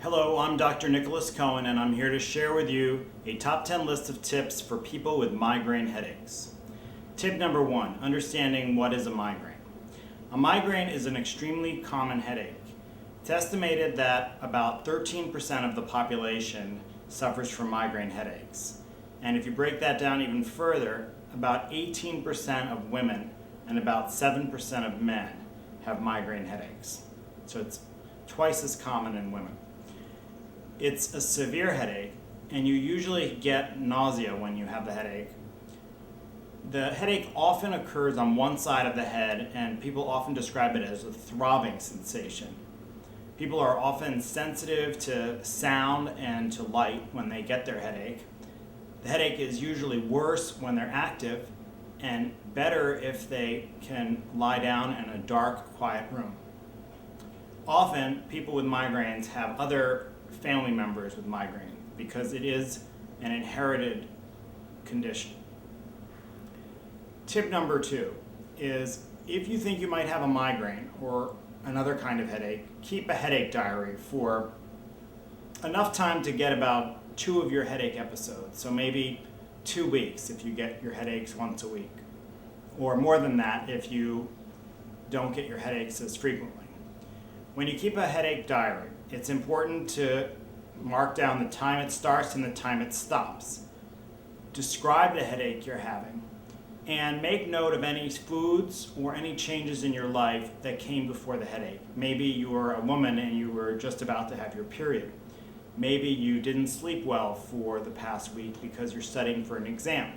Hello, I'm Dr. Nicholas Cohen, and I'm here to share with you a top 10 list of tips for people with migraine headaches. Tip number 1, understanding what is a migraine. A migraine is an extremely common headache. It's estimated that about 13% of the population suffers from migraine headaches. And if you break that down even further, about 18% of women and about 7% of men have migraine headaches. So it's twice as common in women. It's a severe headache, and you usually get nausea when you have the headache. The headache often occurs on one side of the head, and people often describe it as a throbbing sensation. People are often sensitive to sound and to light when they get their headache. The headache is usually worse when they're active, and better if they can lie down in a dark, quiet room. Often, people with migraines have other family members with migraine because it is an inherited condition. Tip number 2 is if you think you might have a migraine or another kind of headache, keep a headache diary for enough time to get about 2 of your headache episodes. So maybe 2 weeks if you get your headaches once a week, or more than that if you don't get your headaches as frequently. When you keep a headache diary, it's important to mark down the time it starts and the time it stops. Describe the headache you're having and make note of any foods or any changes in your life that came before the headache. Maybe you were a woman and you were just about to have your period. Maybe you didn't sleep well for the past week because you're studying for an exam.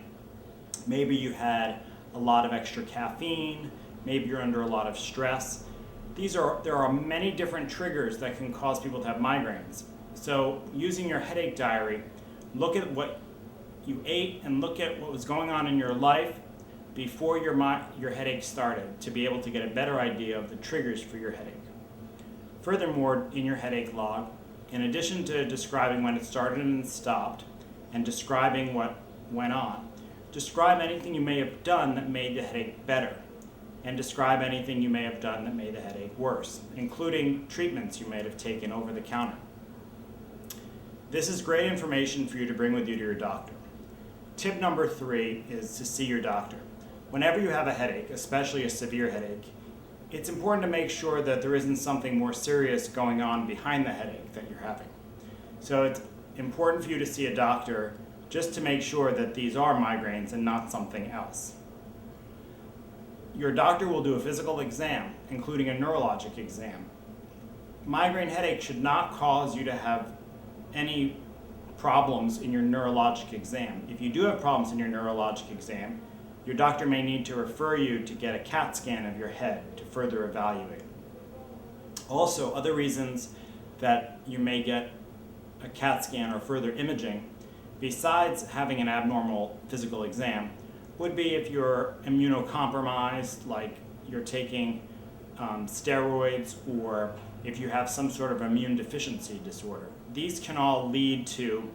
Maybe you had a lot of extra caffeine. Maybe you're under a lot of stress. There are many different triggers that can cause people to have migraines. So using your headache diary, look at what you ate and look at what was going on in your life before your headache started to be able to get a better idea of the triggers for your headache. Furthermore, in your headache log, in addition to describing when it started and stopped and describing what went on, describe anything you may have done that made the headache better. And describe anything you may have done that made the headache worse, including treatments you may have taken over the counter. This is great information for you to bring with you to your doctor. Tip number 3 is to see your doctor. Whenever you have a headache, especially a severe headache, it's important to make sure that there isn't something more serious going on behind the headache that you're having. So it's important for you to see a doctor just to make sure that these are migraines and not something else. Your doctor will do a physical exam, including a neurologic exam. Migraine headache should not cause you to have any problems in your neurologic exam. If you do have problems in your neurologic exam, your doctor may need to refer you to get a CAT scan of your head to further evaluate. Also, other reasons that you may get a CAT scan or further imaging, besides having an abnormal physical exam, would be if you're immunocompromised, like you're taking steroids, or if you have some sort of immune deficiency disorder. These can all lead to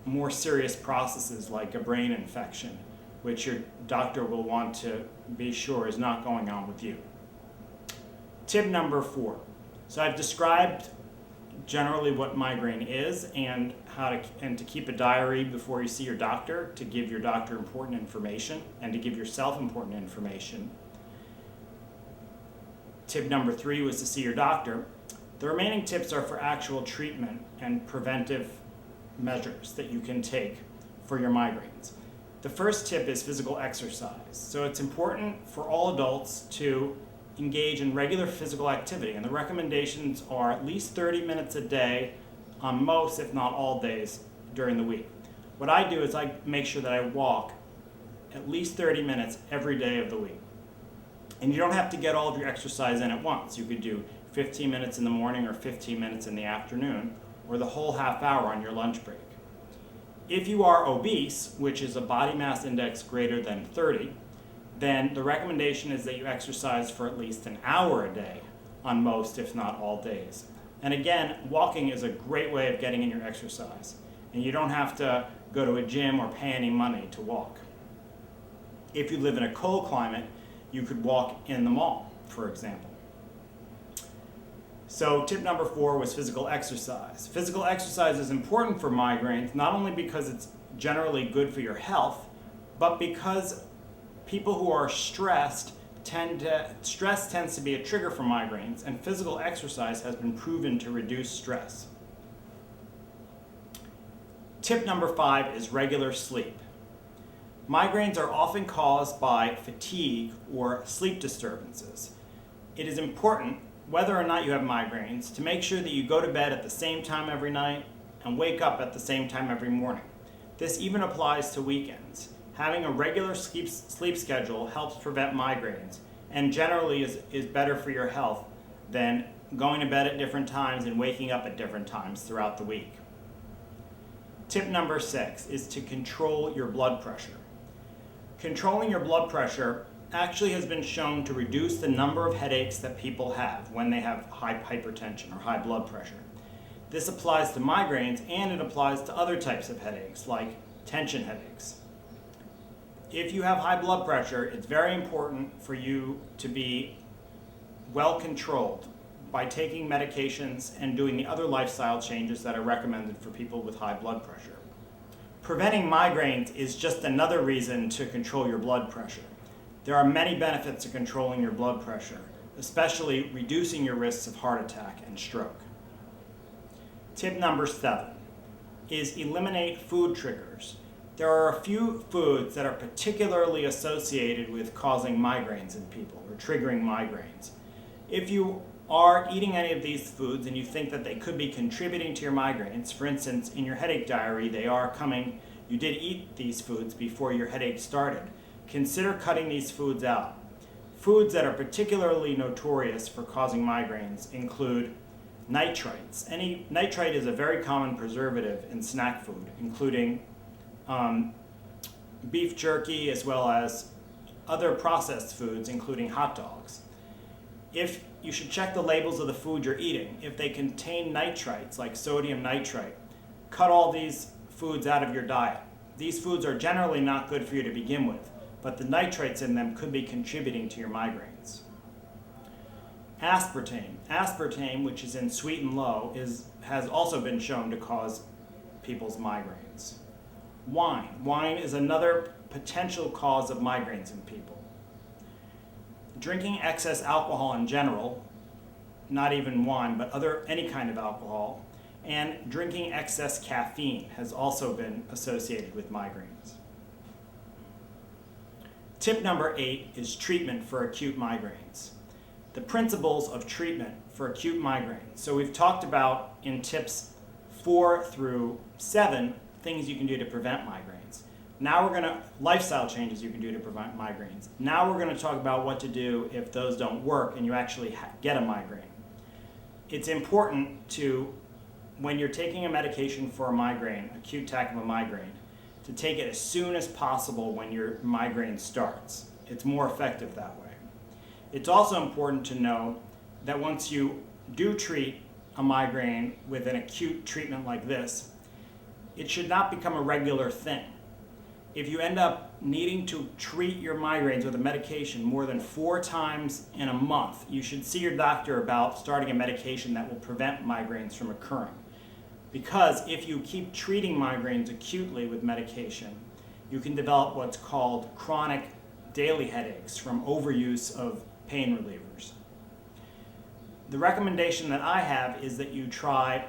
more serious processes like a brain infection, which your doctor will want to be sure is not going on with you. Tip number 4. So I've described generally what migraine is and to keep a diary before you see your doctor, to give your doctor important information and to give yourself important information. Tip number 3 was to see your doctor. The remaining tips are for actual treatment and preventive measures that you can take for your migraines. The first tip is physical exercise. So it's important for all adults to engage in regular physical activity, and the recommendations are at least 30 minutes a day on most, if not all days during the week. What I do is I make sure that I walk at least 30 minutes every day of the week. And you don't have to get all of your exercise in at once. You could do 15 minutes in the morning or 15 minutes in the afternoon, or the whole half hour on your lunch break. If you are obese, which is a body mass index greater than 30, then the recommendation is that you exercise for at least an hour a day on most, if not all days. And again, walking is a great way of getting in your exercise. And you don't have to go to a gym or pay any money to walk. If you live in a cold climate, you could walk in the mall, for example. So tip number 4 was physical exercise. Physical exercise is important for migraines, not only because it's generally good for your health, but because people who are stressed stress tends to be a trigger for migraines, and physical exercise has been proven to reduce stress. Tip number 5 is regular sleep. Migraines are often caused by fatigue or sleep disturbances. It is important, whether or not you have migraines, to make sure that you go to bed at the same time every night and wake up at the same time every morning. This even applies to weekends. Having a regular sleep schedule helps prevent migraines and generally is better for your health than going to bed at different times and waking up at different times throughout the week. Tip number 6 is to control your blood pressure. Controlling your blood pressure actually has been shown to reduce the number of headaches that people have when they have high hypertension or high blood pressure. This applies to migraines, and it applies to other types of headaches like tension headaches. If you have high blood pressure, it's very important for you to be well controlled by taking medications and doing the other lifestyle changes that are recommended for people with high blood pressure. Preventing migraines is just another reason to control your blood pressure. There are many benefits to controlling your blood pressure, especially reducing your risks of heart attack and stroke. Tip number 7 is eliminate food triggers. There are a few foods that are particularly associated with causing migraines in people or triggering migraines. If you are eating any of these foods and you think that they could be contributing to your migraines, for instance, in your headache diary, you did eat these foods before your headache started, consider cutting these foods out. Foods that are particularly notorious for causing migraines include nitrites. Nitrite is a very common preservative in snack food, including beef jerky as well as other processed foods, including hot dogs. If you should check the labels of the food you're eating. If they contain nitrites, like sodium nitrite, cut all these foods out of your diet. These foods are generally not good for you to begin with, but the nitrates in them could be contributing to your migraines. Aspartame, which is in Sweet and Low, has also been shown to cause people's migraines. Wine is another potential cause of migraines in people. Drinking excess alcohol in general, not even wine, but any kind of alcohol, and drinking excess caffeine has also been associated with migraines. Tip number 8 is treatment for acute migraines. The principles of treatment for acute migraines. So we've talked about in tips 4 through 7 things you can do to prevent migraines. Now lifestyle changes you can do to prevent migraines. Now we're going to talk about what to do if those don't work and you actually get a migraine. It's important to, when you're taking a medication for a migraine, acute attack of a migraine, to take it as soon as possible when your migraine starts. It's more effective that way. It's also important to know that once you do treat a migraine with an acute treatment like this, it should not become a regular thing. If you end up needing to treat your migraines with a medication more than 4 times in a month, you should see your doctor about starting a medication that will prevent migraines from occurring. Because if you keep treating migraines acutely with medication, you can develop what's called chronic daily headaches from overuse of pain relievers. The recommendation that I have is that you try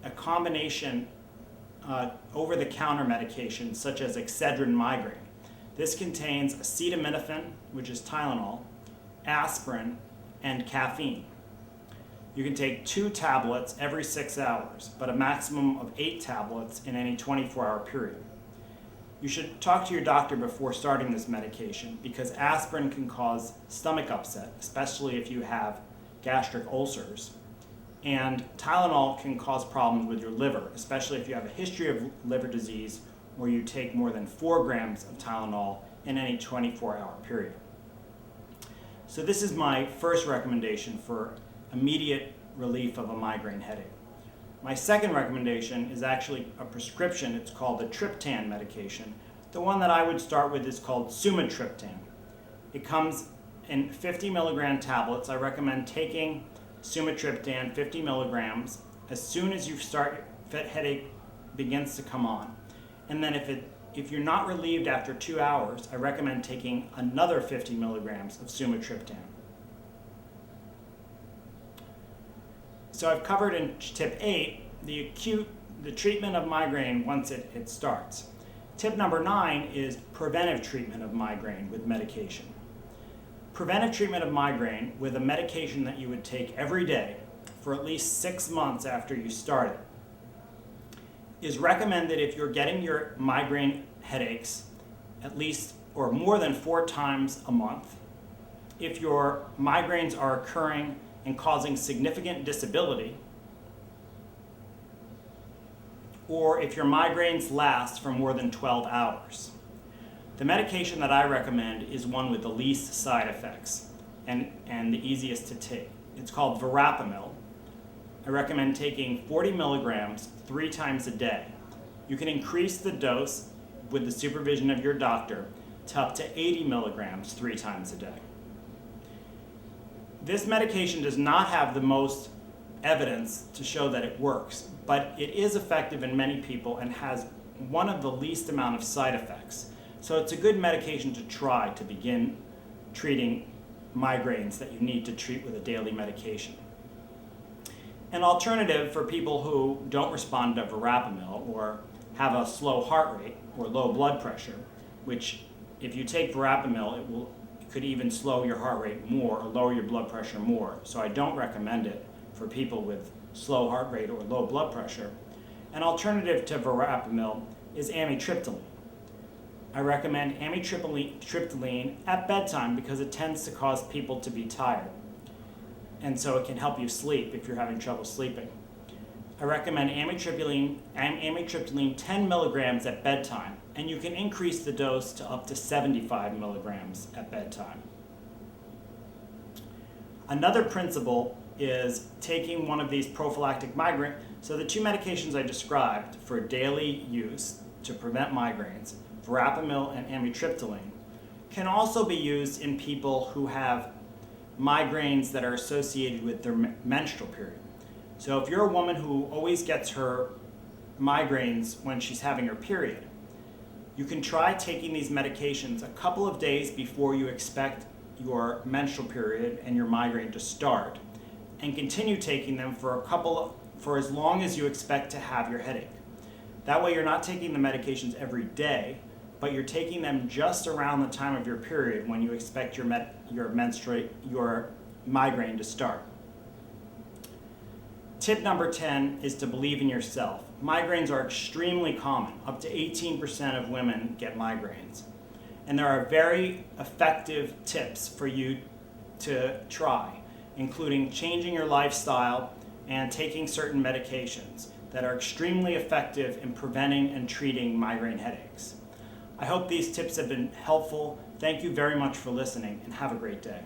a combination over-the-counter medication such as Excedrin migraine. This contains acetaminophen, which is Tylenol, aspirin, and caffeine. You can take 2 tablets every 6 hours, but a maximum of 8 tablets in any 24-hour period. You should talk to your doctor before starting this medication because aspirin can cause stomach upset, especially if you have gastric ulcers. And Tylenol can cause problems with your liver, especially if you have a history of liver disease or you take more than 4 grams of Tylenol in any 24-hour period. So this is my first recommendation for immediate relief of a migraine headache. My second recommendation is actually a prescription. It's called the triptan medication. The one that I would start with is called sumatriptan. It comes in 50 milligram tablets. I recommend taking sumatriptan 50 milligrams as soon as headache begins to come on. And then if you're not relieved after 2 hours, I recommend taking another 50 milligrams of sumatriptan. So I've covered in tip 8 the treatment of migraine once it starts. Tip number 9 is preventive treatment of migraine with medication. Preventive treatment of migraine with a medication that you would take every day for at least 6 months after you start it is recommended if you're getting your migraine headaches at least or more than 4 times a month, if your migraines are occurring and causing significant disability, or if your migraines last for more than 12 hours. The medication that I recommend is one with the least side effects and the easiest to take. It's called verapamil. I recommend taking 40 milligrams 3 times a day. You can increase the dose with the supervision of your doctor to up to 80 milligrams 3 times a day. This medication does not have the most evidence to show that it works, but it is effective in many people and has one of the least amount of side effects. So it's a good medication to try to begin treating migraines that you need to treat with a daily medication. An alternative for people who don't respond to verapamil or have a slow heart rate or low blood pressure, which if you take verapamil, it could even slow your heart rate more or lower your blood pressure more. So I don't recommend it for people with slow heart rate or low blood pressure. An alternative to verapamil is amitriptyline. I recommend amitriptyline at bedtime because it tends to cause people to be tired. And so it can help you sleep if you're having trouble sleeping. I recommend amitriptyline 10 milligrams at bedtime, and you can increase the dose to up to 75 milligrams at bedtime. Another principle is taking one of these prophylactic migraine. So the 2 medications I described for daily use to prevent migraines, verapamil and amitriptyline, can also be used in people who have migraines that are associated with their menstrual period. So if you're a woman who always gets her migraines when she's having her period, you can try taking these medications a couple of days before you expect your menstrual period and your migraine to start, and continue taking them for as long as you expect to have your headache. That way you're not taking the medications every day, but you're taking them just around the time of your period when you expect your migraine to start. Tip number 10 is to believe in yourself. Migraines are extremely common. Up to 18% of women get migraines. And there are very effective tips for you to try, including changing your lifestyle and taking certain medications that are extremely effective in preventing and treating migraine headaches. I hope these tips have been helpful. Thank you very much for listening, and have a great day.